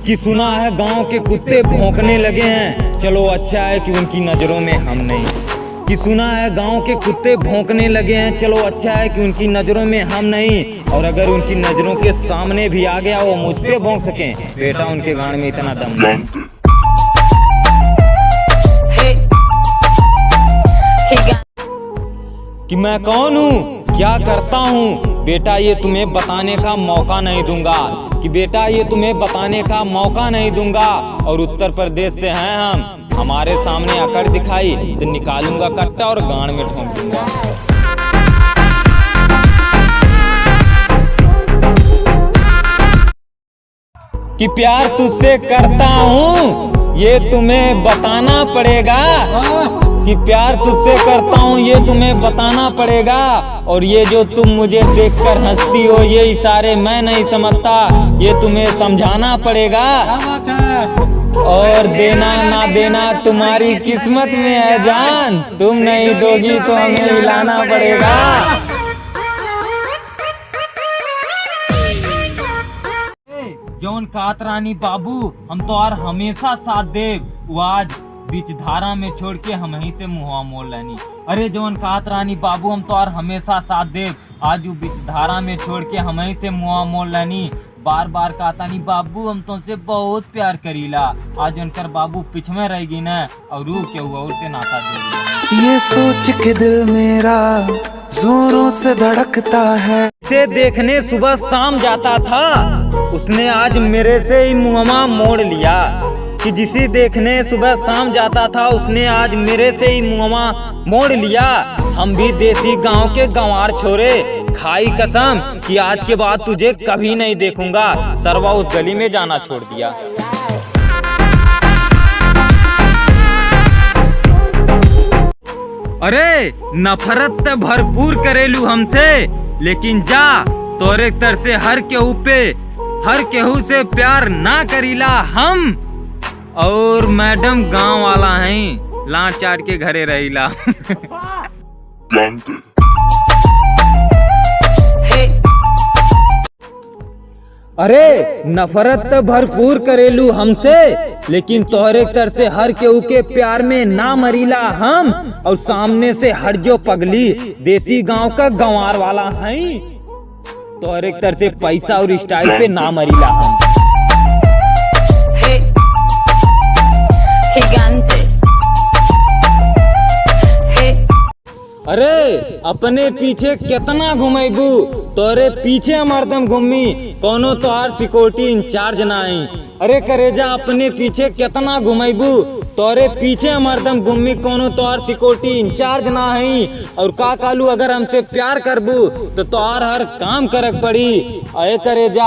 कि सुना है गांव के कुत्ते भौंकने लगे हैं, चलो अच्छा है कि उनकी नजरों में हम नहीं। कि सुना है गांव के कुत्ते भौंकने लगे हैं, चलो अच्छा है कि उनकी नजरों में हम नहीं। और अगर उनकी नजरों के सामने भी आ गया वो मुझ पे भौंक सकें, बेटा उनके गांड में इतना दम नहीं। कि मैं कौन हूँ, क्या करता हूँ, बेटा ये तुम्हें बताने का मौका नहीं दूंगा। कि बेटा ये तुम्हें बताने का मौका नहीं दूंगा। और उत्तर प्रदेश से हैं हम, हमारे सामने अकड़ दिखाई तो निकालूंगा कट्टा और गांड में ठोक दूंगा। कि प्यार तुझसे करता हूँ ये तुम्हें बताना पड़ेगा। कि प्यार तुझसे करता हूँ ये तुम्हें बताना पड़ेगा। और ये जो तुम मुझे देखकर हंसती हो ये इशारे मैं नहीं समझता, ये तुम्हें समझाना पड़ेगा। और देना ना देना तुम्हारी किस्मत में है जान, तुम नहीं दोगी तो हमें हिलाना पड़ेगा। जौन कात रानी बाबू हम तो और हमेशा साथ देव, वो आज बीच धारा में छोड़ के हम ही से मुँह मोड़ लेनी। अरे जौन कात रानी बाबू हम तो और हमेशा साथ देव, आज वो बीच धारा में छोड़ के हम ही से मुँह मोड़ लेनी। बार बार कातानी बाबू हम तुमसे बहुत प्यार करीला, आज उनकर बाबू पिछ में रहेगी न और रू के हुआ उसे नाता दे। ये सोच के दिल मेरा जोरों से धड़कता है। से देखने सुबह शाम जाता था, उसने आज मेरे से ही मुँहमा मोड़ लिया। कि जिसे देखने सुबह शाम जाता था उसने आज मेरे से ही मुँहमा मोड़ लिया। हम भी देसी गांव के गंवार छोरे, खाई कसम कि आज के बाद तुझे कभी नहीं देखूंगा। सरवा उस गली में जाना छोड़ दिया। अरे नफरत तो भरपूर करेलू हमसे, लेकिन जा तोरे तर से हर केहू से प्यार ना करीला हम। और मैडम गांव वाला हैं, लाट चाट के घरे रहीला। अरे नफरत तो भरपूर करेलू हमसे, लेकिन तोहरे तर से हर केहू के प्यार में ना मरीला हम। और सामने से हट जो पगली, देसी गांव का गंवार वाला है, तोहरे तर से पैसा और स्टाइल पे ना मरीला हम। अरे अपने पीछे कितना घुमेबू, तोरे पीछे हमारदम घूमी, कोनो तोहार सिक्योरिटी इंचार्ज ना है। अरे करेजा अपने पीछे कितना घुमेबू, तोरे पीछे हमारदम घूमी, कोनो तोहार सिक्योरिटी इंचार्ज ना है। और का कालू अगर हमसे प्यार करबू तो तोहार हर काम करक पड़ी। अरे करेजा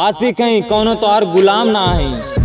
आशिक है, कोनो तोहार गुलाम ना है।